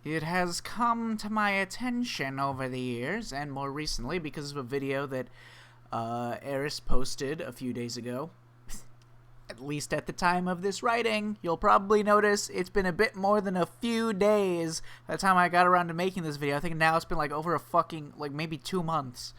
It has come to my attention over the years, and more recently because of a video that Eris posted a few days ago. At least at the time of this writing, you'll probably notice it's been a bit more than a few days by the time I got around to making this video. I think now it's been like over a fucking, like maybe 2 months.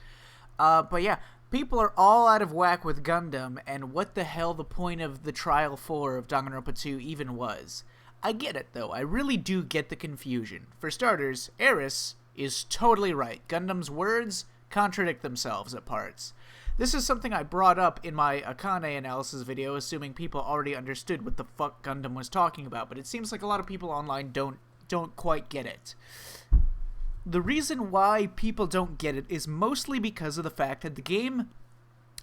But yeah, people are all out of whack with Gundam, and what the hell the point of the Trial 4 of Danganronpa 2 even was. I get it, though. I really do get the confusion. For starters, Eris is totally right. Gundam's words contradict themselves at parts. This is something I brought up in my Akane analysis video, assuming people already understood what the fuck Gundam was talking about, but it seems like a lot of people online don't quite get it. The reason why people don't get it is mostly because of the fact that the game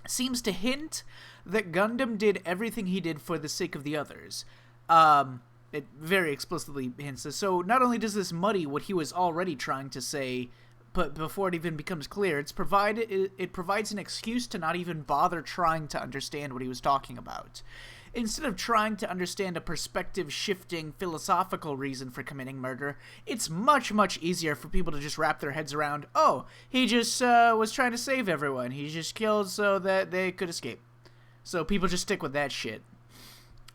seems to hint that Gundam did everything he did for the sake of the others. It very explicitly hints this. So not only does this muddy what he was already trying to say, but before it even becomes clear, it provides an excuse to not even bother trying to understand what he was talking about. Instead of trying to understand a perspective-shifting, philosophical reason for committing murder, it's much, much easier for people to just wrap their heads around, oh, he just was trying to save everyone. He just killed so that they could escape. So people just stick with that shit.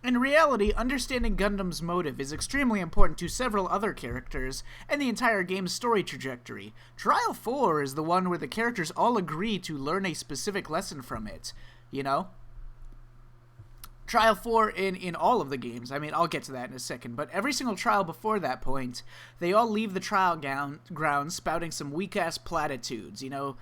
In reality, understanding Gundam's motive is extremely important to several other characters and the entire game's story trajectory. Trial 4 is the one where the characters all agree to learn a specific lesson from it, you know? Trial 4 in all of the games, I mean, I'll get to that in a second, but every single trial before that point, they all leave the trial ground spouting some weak-ass platitudes, you know?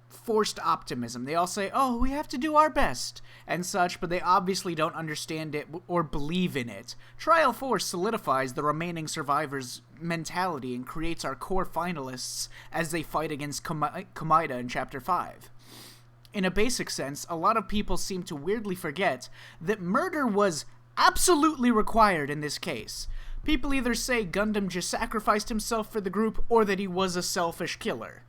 Forced optimism. They all say, oh, we have to do our best, and such, but they obviously don't understand it or believe in it. Trial 4 solidifies the remaining survivors' mentality and creates our core finalists as they fight against Komaeda in Chapter 5. In a basic sense, a lot of people seem to weirdly forget that murder was absolutely required in this case. People either say Gundam just sacrificed himself for the group or that he was a selfish killer.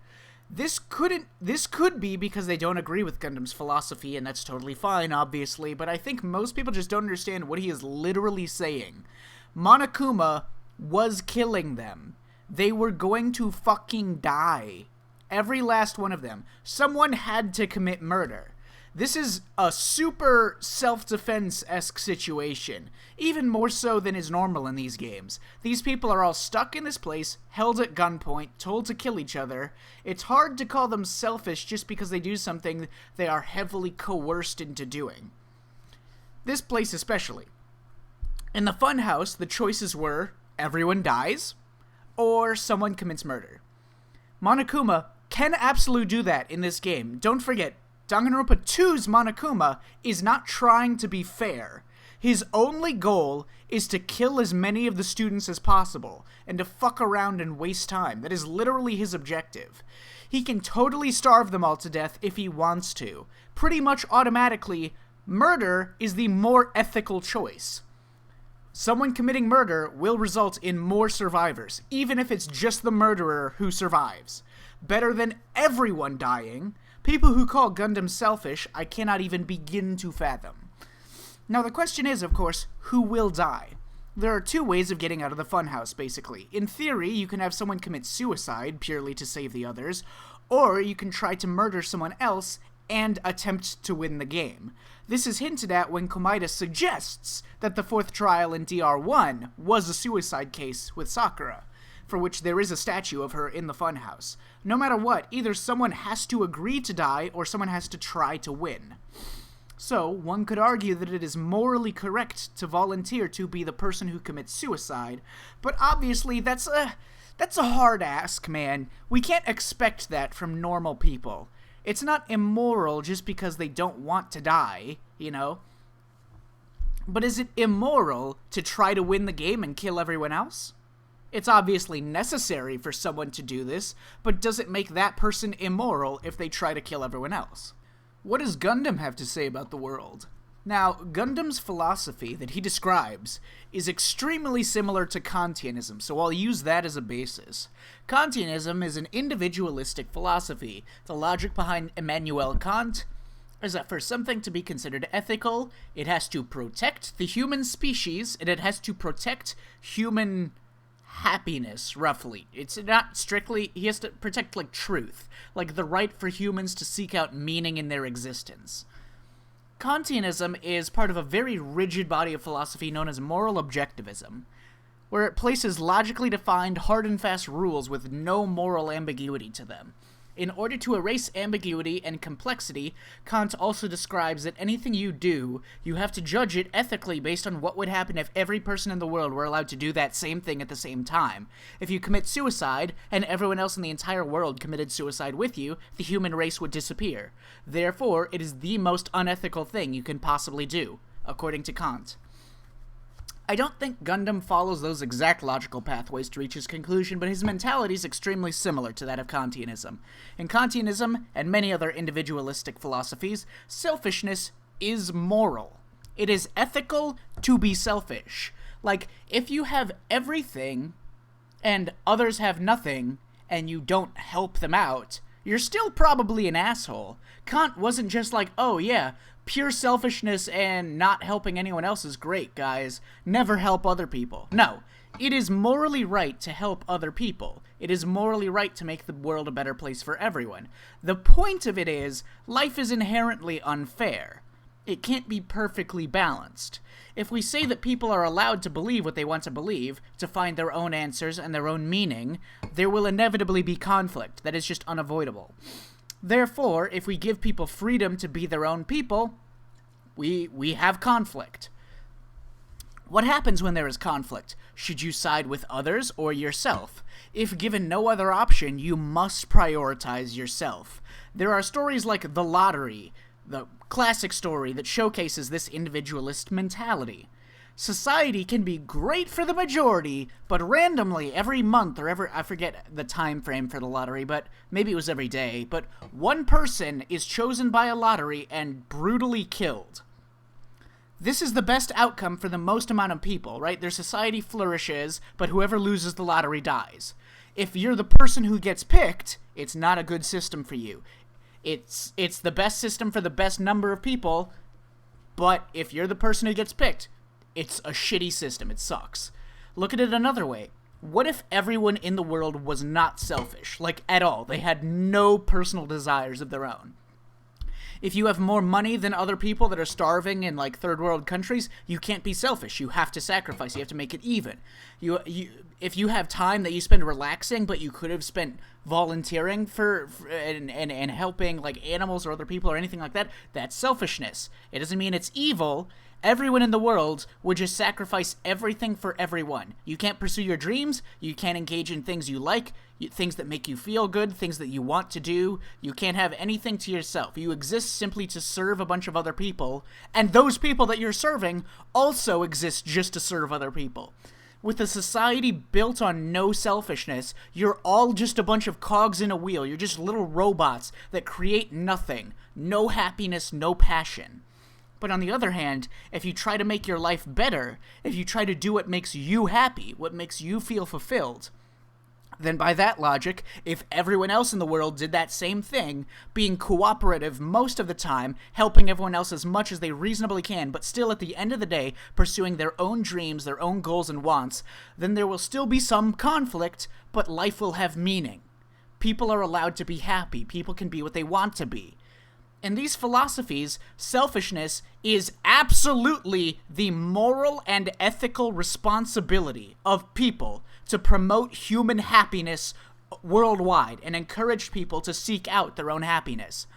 This could be because they don't agree with Gundam's philosophy, and that's totally fine, obviously, but I think most people just don't understand what he is literally saying. Monokuma was killing them. They were going to fucking die. Every last one of them. Someone had to commit murder. This is a super self-defense-esque situation, even more so than is normal in these games. These people are all stuck in this place, held at gunpoint, told to kill each other. It's hard to call them selfish just because they do something they are heavily coerced into doing. This place especially. In the funhouse, the choices were everyone dies, or someone commits murder. Monokuma can absolutely do that in this game. Don't forget, Danganronpa 2's Monokuma is not trying to be fair. His only goal is to kill as many of the students as possible, and to fuck around and waste time. That is literally his objective. He can totally starve them all to death if he wants to. Pretty much automatically, murder is the more ethical choice. Someone committing murder will result in more survivors, even if it's just the murderer who survives. Better than everyone dying. People who call Gundam selfish, I cannot even begin to fathom. Now the question is, of course, who will die? There are two ways of getting out of the funhouse, basically. In theory, you can have someone commit suicide purely to save the others, or you can try to murder someone else and attempt to win the game. This is hinted at when Komaeda suggests that the fourth trial in DR1 was a suicide case with Sakura, for which there is a statue of her in the funhouse. No matter what, either someone has to agree to die or someone has to try to win. So, one could argue that it is morally correct to volunteer to be the person who commits suicide, but obviously that's a hard ask, man. We can't expect that from normal people. It's not immoral just because they don't want to die, you know? But is it immoral to try to win the game and kill everyone else? It's obviously necessary for someone to do this, but does it make that person immoral if they try to kill everyone else? What does Gundam have to say about the world? Now, Gundam's philosophy that he describes is extremely similar to Kantianism, so I'll use that as a basis. Kantianism is an individualistic philosophy. The logic behind Immanuel Kant is that for something to be considered ethical, it has to protect the human species, and it has to protect human happiness, roughly. It's not strictly, he has to protect, like, truth. Like, the right for humans to seek out meaning in their existence. Kantianism is part of a very rigid body of philosophy known as moral objectivism, where it places logically defined, hard and fast rules with no moral ambiguity to them. In order to erase ambiguity and complexity, Kant also describes that anything you do, you have to judge it ethically based on what would happen if every person in the world were allowed to do that same thing at the same time. If you commit suicide, and everyone else in the entire world committed suicide with you, the human race would disappear. Therefore, it is the most unethical thing you can possibly do, according to Kant. I don't think Gundam follows those exact logical pathways to reach his conclusion, but his mentality is extremely similar to that of Kantianism. In Kantianism, and many other individualistic philosophies, selfishness is moral. It is ethical to be selfish. Like, if you have everything, and others have nothing, and you don't help them out, you're still probably an asshole. Kant wasn't just like, oh yeah, pure selfishness and not helping anyone else is great, guys. Never help other people. No, it is morally right to help other people. It is morally right to make the world a better place for everyone. The point of it is, life is inherently unfair. It can't be perfectly balanced. If we say that people are allowed to believe what they want to believe, to find their own answers and their own meaning, there will inevitably be conflict. That is just unavoidable. Therefore, if we give people freedom to be their own people, we have conflict. What happens when there is conflict? Should you side with others or yourself? If given no other option, you must prioritize yourself. There are stories like The Lottery, the classic story that showcases this individualist mentality. Society can be great for the majority, but randomly every month or I forget the time frame for the lottery, but maybe it was every day, but one person is chosen by a lottery and brutally killed. This is the best outcome for the most amount of people, right? Their society flourishes, but whoever loses the lottery dies. If you're the person who gets picked, it's not a good system for you. It's the best system for the best number of people, but if you're the person who gets picked, it's a shitty system. It sucks. Look at it another way. What if everyone in the world was not selfish, like at all? They had no personal desires of their own. If you have more money than other people that are starving in like third world countries, you can't be selfish. You have to sacrifice. You have to make it even. If you have time that you spend relaxing, but you could have spent volunteering and helping like animals or other people or anything like that, that's selfishness. It doesn't mean it's evil. Everyone in the world would just sacrifice everything for everyone. You can't pursue your dreams. You can't engage in things you like, things that make you feel good, things that you want to do. You can't have anything to yourself. You exist simply to serve a bunch of other people, and those people that you're serving also exist just to serve other people. With a society built on no selfishness, you're all just a bunch of cogs in a wheel. You're just little robots that create nothing. No happiness, no passion. But on the other hand, if you try to make your life better, if you try to do what makes you happy, what makes you feel fulfilled, then by that logic, if everyone else in the world did that same thing, being cooperative most of the time, helping everyone else as much as they reasonably can, but still at the end of the day pursuing their own dreams, their own goals and wants, then there will still be some conflict, but life will have meaning. People are allowed to be happy. People can be what they want to be. In these philosophies, selfishness is absolutely the moral and ethical responsibility of people to promote human happiness worldwide and encourage people to seek out their own happiness.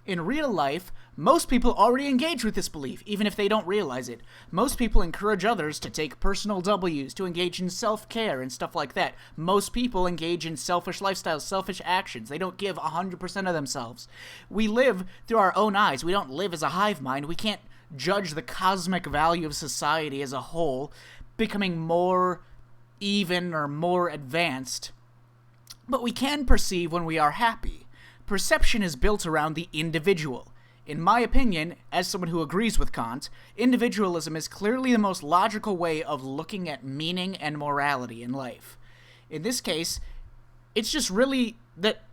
In real life, most people already engage with this belief, even if they don't realize it. Most people encourage others to take personal W's, to engage in self-care and stuff like that. Most people engage in selfish lifestyles, selfish actions. They don't give 100% of themselves. We live through our own eyes. We don't live as a hive mind. We can't judge the cosmic value of society as a whole becoming more even or more advanced. But we can perceive when we are happy. Perception is built around the individual. In my opinion, as someone who agrees with Kant, individualism is clearly the most logical way of looking at meaning and morality in life. In this case, it's just really that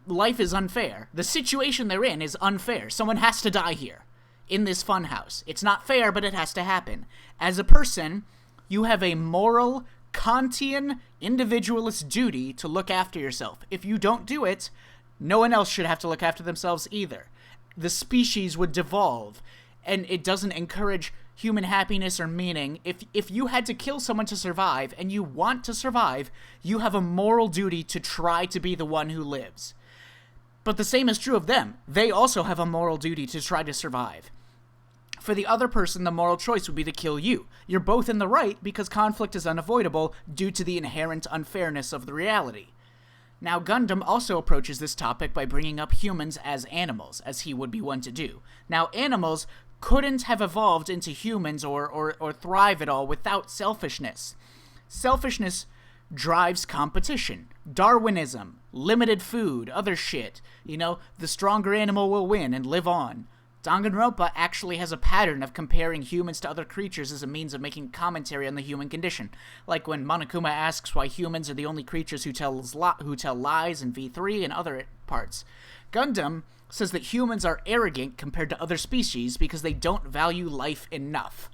life is unfair. The situation they're in is unfair. Someone has to die here, in this funhouse. It's not fair, but it has to happen. As a person, you have a moral, Kantian individualist duty to look after yourself. If you don't do it, no one else should have to look after themselves either. The species would devolve, and it doesn't encourage human happiness or meaning. If you had to kill someone to survive, and you want to survive, you have a moral duty to try to be the one who lives. But the same is true of them. They also have a moral duty to try to survive. For the other person, the moral choice would be to kill you. You're both in the right because conflict is unavoidable due to the inherent unfairness of the reality. Now, Gundam also approaches this topic by bringing up humans as animals, as he would be one to do. Now, animals couldn't have evolved into humans or thrive at all without selfishness. Selfishness drives competition, Darwinism, limited food, other shit. The stronger animal will win and live on. Danganronpa actually has a pattern of comparing humans to other creatures as a means of making commentary on the human condition. Like when Monokuma asks why humans are the only creatures who tell lies in V3 and other parts. Gundam says that humans are arrogant compared to other species because they don't value life enough.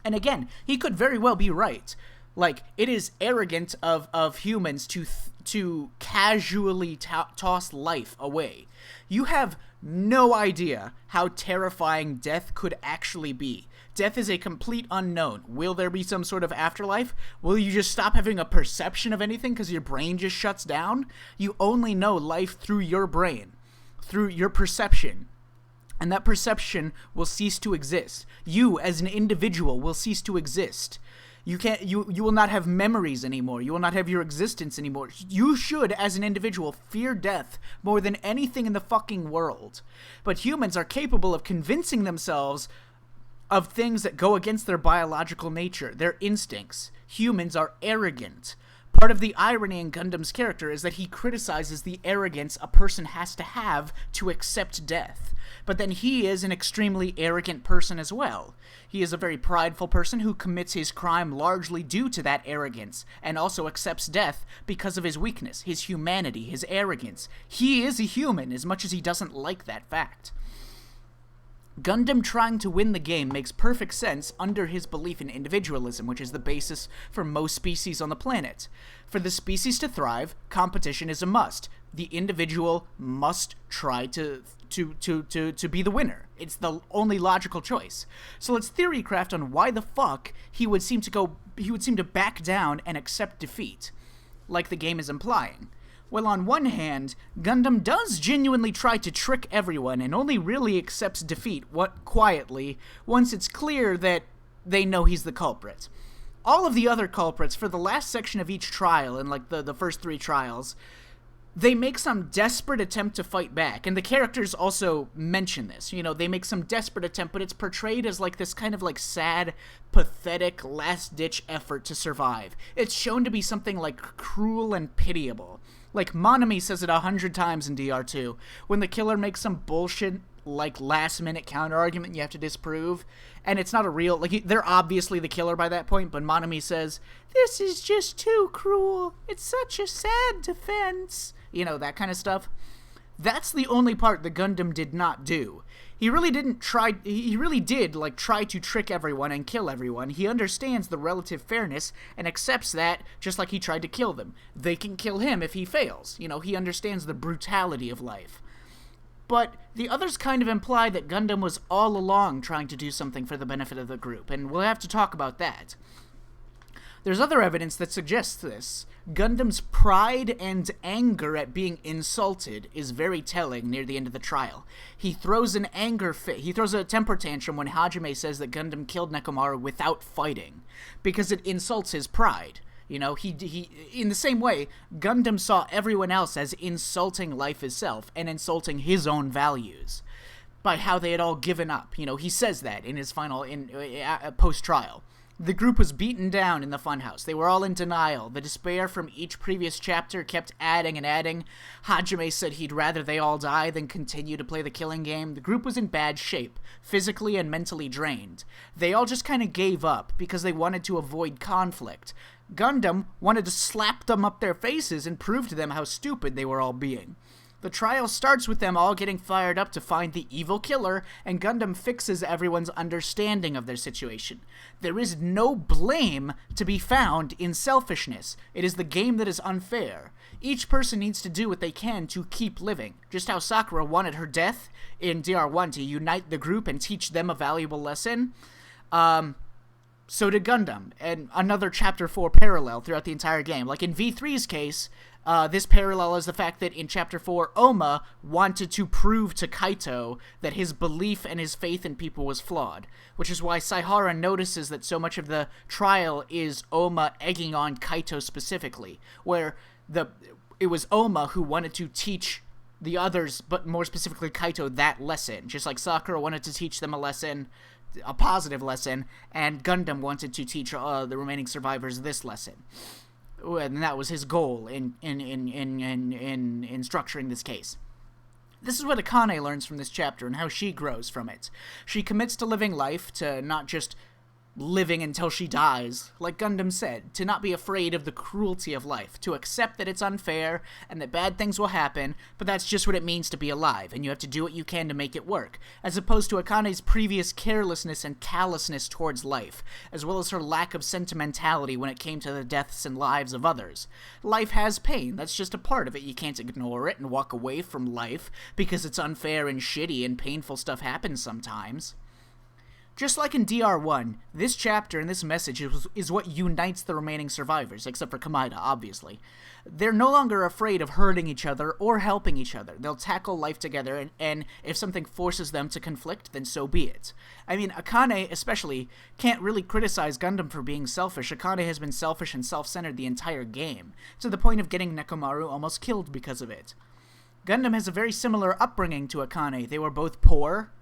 And again, he could very well be right. Like, it is arrogant of humans to casually toss life away. You have no idea how terrifying death could actually be. Death is a complete unknown. Will there be some sort of afterlife? Will you just stop having a perception of anything because your brain just shuts down? You only know life through your brain, through your perception. And that perception will cease to exist. You, as an individual, will cease to exist. You will not have memories anymore. You will not have your existence anymore. You should, as an individual, fear death more than anything in the fucking world. But humans are capable of convincing themselves of things that go against their biological nature, their instincts. Humans are arrogant. Part of the irony in Gundam's character is that he criticizes the arrogance a person has to have to accept death. But then he is an extremely arrogant person as well. He is a very prideful person who commits his crime largely due to that arrogance, and also accepts death because of his weakness, his humanity, his arrogance. He is a human as much as he doesn't like that fact. Gundam trying to win the game makes perfect sense under his belief in individualism, which is the basis for most species on the planet. For the species to thrive, competition is a must. The individual must try to be the winner. It's the only logical choice. So let's theory craft on why the fuck he would seem to back down and accept defeat, like the game is implying. Well, on one hand, Gundam does genuinely try to trick everyone and only really accepts defeat quietly once it's clear that they know he's the culprit. All of the other culprits, for the last section of each trial, and like the first 3 trials, they make some desperate attempt to fight back, and the characters also mention this. They make some desperate attempt, but it's portrayed as like this kind of like sad, pathetic, last-ditch effort to survive. It's shown to be something like cruel and pitiable. Like, Monami says it 100 times in DR2. When the killer makes some bullshit, like, last-minute counter-argument you have to disprove, and it's not a real... Like, they're obviously the killer by that point, but Monami says, "This is just too cruel. It's such a sad defense." That kind of stuff. That's the only part the Gundam did not do. He really did try to trick everyone and kill everyone. He understands the relative fairness and accepts that, just like he tried to kill them. They can kill him if he fails. He understands the brutality of life. But the others kind of imply that Gundam was all along trying to do something for the benefit of the group, and we'll have to talk about that. There's other evidence that suggests this. Gundam's pride and anger at being insulted is very telling near the end of the trial. He throws an anger fit. He throws a temper tantrum when Hajime says that Gundam killed Nekomaru without fighting, because it insults his pride. He in the same way, Gundam saw everyone else as insulting life itself and insulting his own values by how they had all given up. He says that in his final post-trial. The group was beaten down in the funhouse. They were all in denial. The despair from each previous chapter kept adding and adding. Hajime said he'd rather they all die than continue to play the killing game. The group was in bad shape, physically and mentally drained. They all just kind of gave up because they wanted to avoid conflict. Gundam wanted to slap them up their faces and prove to them how stupid they were all being. The trial starts with them all getting fired up to find the evil killer, and Gundam fixes everyone's understanding of their situation. There is no blame to be found in selfishness. It is the game that is unfair. Each person needs to do what they can to keep living. Just how Sakura wanted her death in DR1 to unite the group and teach them a valuable lesson, so did Gundam, and another Chapter 4 parallel throughout the entire game. Like in V3's case, this parallel is the fact that in Chapter 4, Oma wanted to prove to Kaito that his belief and his faith in people was flawed, which is why Saihara notices that so much of the trial is Oma egging on Kaito specifically, where it was Oma who wanted to teach the others, but more specifically Kaito, that lesson, just like Sakura wanted to teach them a lesson, a positive lesson, and Gundam wanted to teach the remaining survivors this lesson. And that was his goal in structuring this case. This is what Akane learns from this chapter and how she grows from it. She commits to living life, to not just living until she dies, like Gundam said, to not be afraid of the cruelty of life, to accept that it's unfair and that bad things will happen, but that's just what it means to be alive, and you have to do what you can to make it work, as opposed to Akane's previous carelessness and callousness towards life, as well as her lack of sentimentality when it came to the deaths and lives of others. Life has pain, that's just a part of it. You can't ignore it and walk away from life because it's unfair and shitty and painful stuff happens sometimes. Just like in DR1, this chapter and this message is what unites the remaining survivors, except for Komaeda, obviously. They're no longer afraid of hurting each other or helping each other. They'll tackle life together, and if something forces them to conflict, then so be it. I mean, Akane, especially, can't really criticize Gundam for being selfish. Akane has been selfish and self-centered the entire game, to the point of getting Nekomaru almost killed because of it. Gundam has a very similar upbringing to Akane. They were both poor.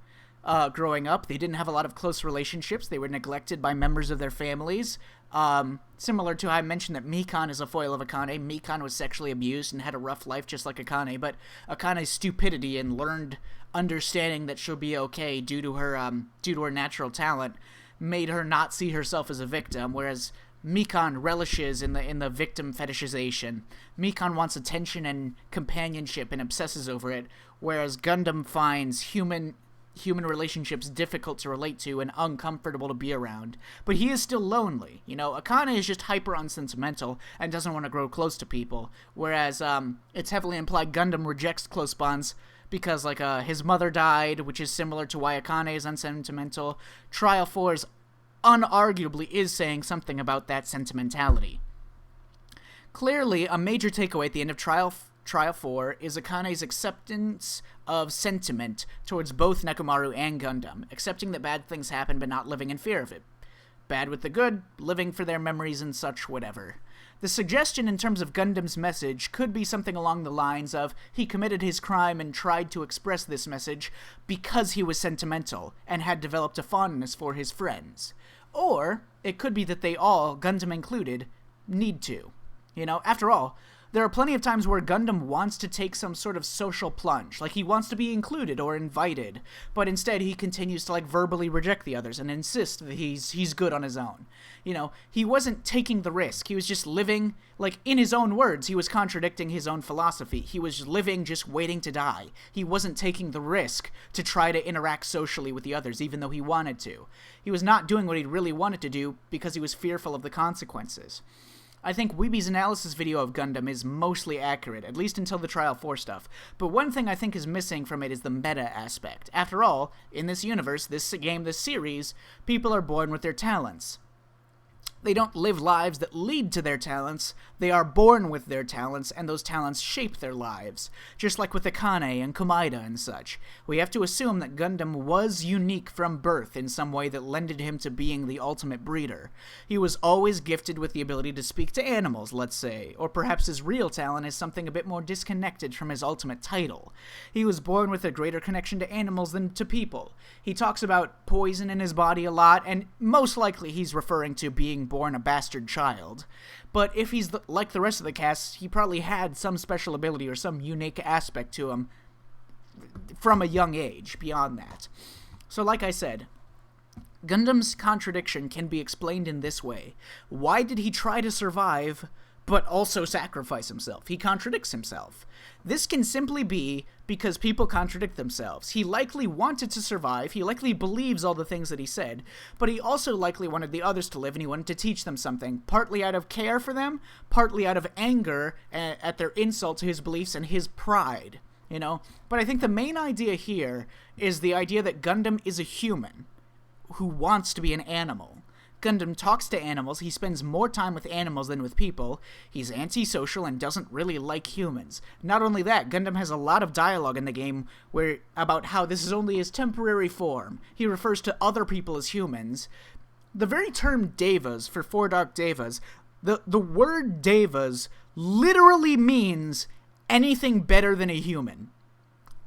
Growing up, they didn't have a lot of close relationships. They were neglected by members of their families. Similar to how I mentioned that Mikan is a foil of Akane. Mikan was sexually abused and had a rough life just like Akane, but Akane's stupidity and learned understanding that she'll be okay due to her natural talent made her not see herself as a victim, whereas Mikan relishes in the victim fetishization. Mikan wants attention and companionship and obsesses over it, whereas Gundam finds human relationships difficult to relate to and uncomfortable to be around. But he is still lonely. You know, Akane is just hyper unsentimental and doesn't want to grow close to people, whereas it's heavily implied Gundam rejects close bonds because, like, his mother died, which is similar to why Akane is unsentimental. Trial 4 unarguably is saying something about that sentimentality. Clearly, a major takeaway at the end of Trial 4 is Akane's acceptance of sentiment towards both Nekomaru and Gundam, accepting that bad things happen but not living in fear of it. Bad with the good, living for their memories and such, whatever. The suggestion in terms of Gundam's message could be something along the lines of he committed his crime and tried to express this message because he was sentimental and had developed a fondness for his friends. Or it could be that they all, Gundam included, need to. You know, after all, there are plenty of times where Gundam wants to take some sort of social plunge, like he wants to be included or invited, but instead he continues to, like, verbally reject the others and insist that he's good on his own. You know, he wasn't taking the risk. He was just living, like, in his own words, he was contradicting his own philosophy. He was living just waiting to die. He wasn't taking the risk to try to interact socially with the others, even though he wanted to. He was not doing what he really wanted to do because he was fearful of the consequences. I think Weeby's analysis video of Gundam is mostly accurate, at least until the Trial 4 stuff, but one thing I think is missing from it is the meta aspect. After all, in this universe, this game, this series, people are born with their talents. They don't live lives that lead to their talents, they are born with their talents, and those talents shape their lives, just like with Akane and Komaeda and such. We have to assume that Gundam was unique from birth in some way that lended him to being the ultimate breeder. He was always gifted with the ability to speak to animals, let's say, or perhaps his real talent is something a bit more disconnected from his ultimate title. He was born with a greater connection to animals than to people. He talks about poison in his body a lot, and most likely he's referring to being born a bastard child. But if he's like the rest of the cast, he probably had some special ability or some unique aspect to him from a young age beyond that. So like I said, Gundam's contradiction can be explained in this way. Why did he try to survive but also sacrifice himself. He contradicts himself. This can simply be because people contradict themselves. He likely wanted to survive, he likely believes all the things that he said, but he also likely wanted the others to live and he wanted to teach them something, partly out of care for them, partly out of anger at their insult to his beliefs and his pride, you know? But I think the main idea here is the idea that Gundam is a human who wants to be an animal. Gundam talks to animals, he spends more time with animals than with people, he's antisocial and doesn't really like humans. Not only that, Gundam has a lot of dialogue in the game about how this is only his temporary form. He refers to other people as humans. The very term Devas, for Four Dark Devas, the word Devas literally means anything better than a human.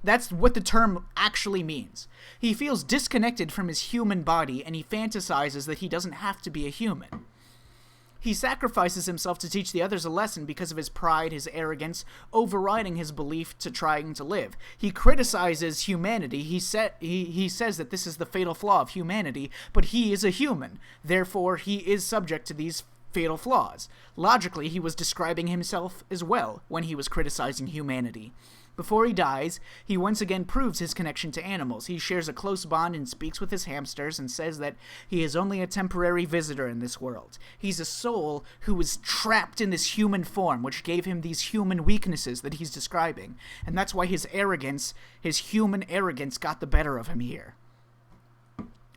That's what the term actually means. He feels disconnected from his human body, and he fantasizes that he doesn't have to be a human. He sacrifices himself to teach the others a lesson because of his pride, his arrogance, overriding his belief to trying to live. He criticizes humanity. He says that this is the fatal flaw of humanity, but he is a human. Therefore, he is subject to these fatal flaws. Logically, he was describing himself as well when he was criticizing humanity. Before he dies, he once again proves his connection to animals. He shares a close bond and speaks with his hamsters and says that he is only a temporary visitor in this world. He's a soul who was trapped in this human form, which gave him these human weaknesses that he's describing. And that's why his arrogance, his human arrogance, got the better of him here.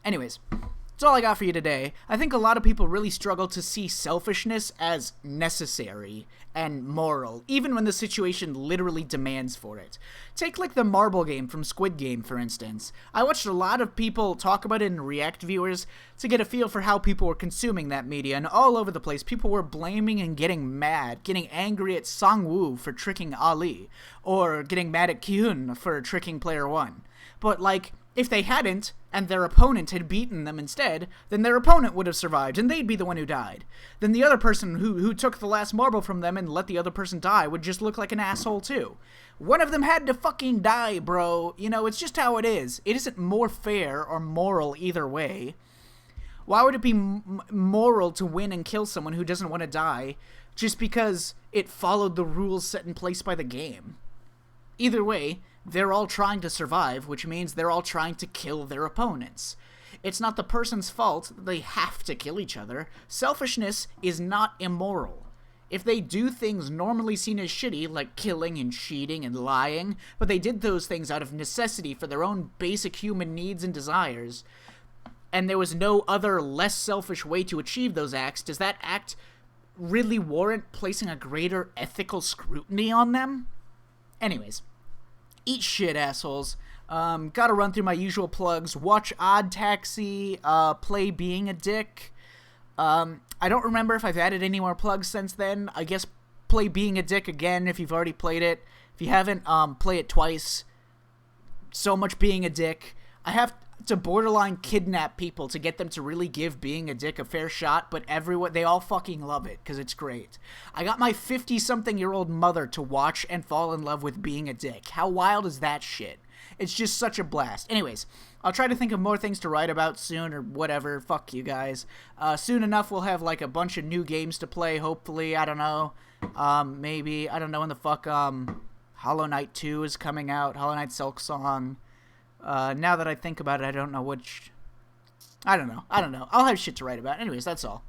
Anyways, that's all I got for you today. I think a lot of people really struggle to see selfishness as necessary and moral, even when the situation literally demands for it. Take like the marble game from Squid Game, for instance. I watched a lot of people talk about it in React viewers to get a feel for how people were consuming that media, and all over the place people were blaming and getting mad, getting angry at Sang-woo for tricking Ali, or getting mad at Kyun for tricking Player One. But like, if they hadn't, and their opponent had beaten them instead, then their opponent would have survived, and they'd be the one who died. Then the other person who took the last marble from them and let the other person die would just look like an asshole too. One of them had to fucking die, bro. You know, it's just how it is. It isn't more fair or moral either way. Why would it be moral to win and kill someone who doesn't want to die just because it followed the rules set in place by the game? Either way, they're all trying to survive, which means they're all trying to kill their opponents. It's not the person's fault that they have to kill each other. Selfishness is not immoral. If they do things normally seen as shitty, like killing and cheating and lying, but they did those things out of necessity for their own basic human needs and desires, and there was no other less selfish way to achieve those acts, does that act really warrant placing a greater ethical scrutiny on them? Anyways, eat shit, assholes. Gotta run through my usual plugs. Watch Odd Taxi, play Being a Dick. I don't remember if I've added any more plugs since then. I guess play Being a Dick again if you've already played it. If you haven't, play it twice. So much Being a Dick. I have to borderline kidnap people to get them to really give Being a Dick a fair shot, but they all fucking love it, because it's great. I got my 50-something-year-old mother to watch and fall in love with Being a Dick. How wild is that shit? It's just such a blast. Anyways, I'll try to think of more things to write about soon, or whatever. Fuck you guys. Soon enough, we'll have, like, a bunch of new games to play, hopefully. I don't know. Maybe. I don't know when the fuck, Hollow Knight 2 is coming out. Hollow Knight Silk Song. Now that I think about it, I don't know which... I don't know. I'll have shit to write about. Anyways, that's all.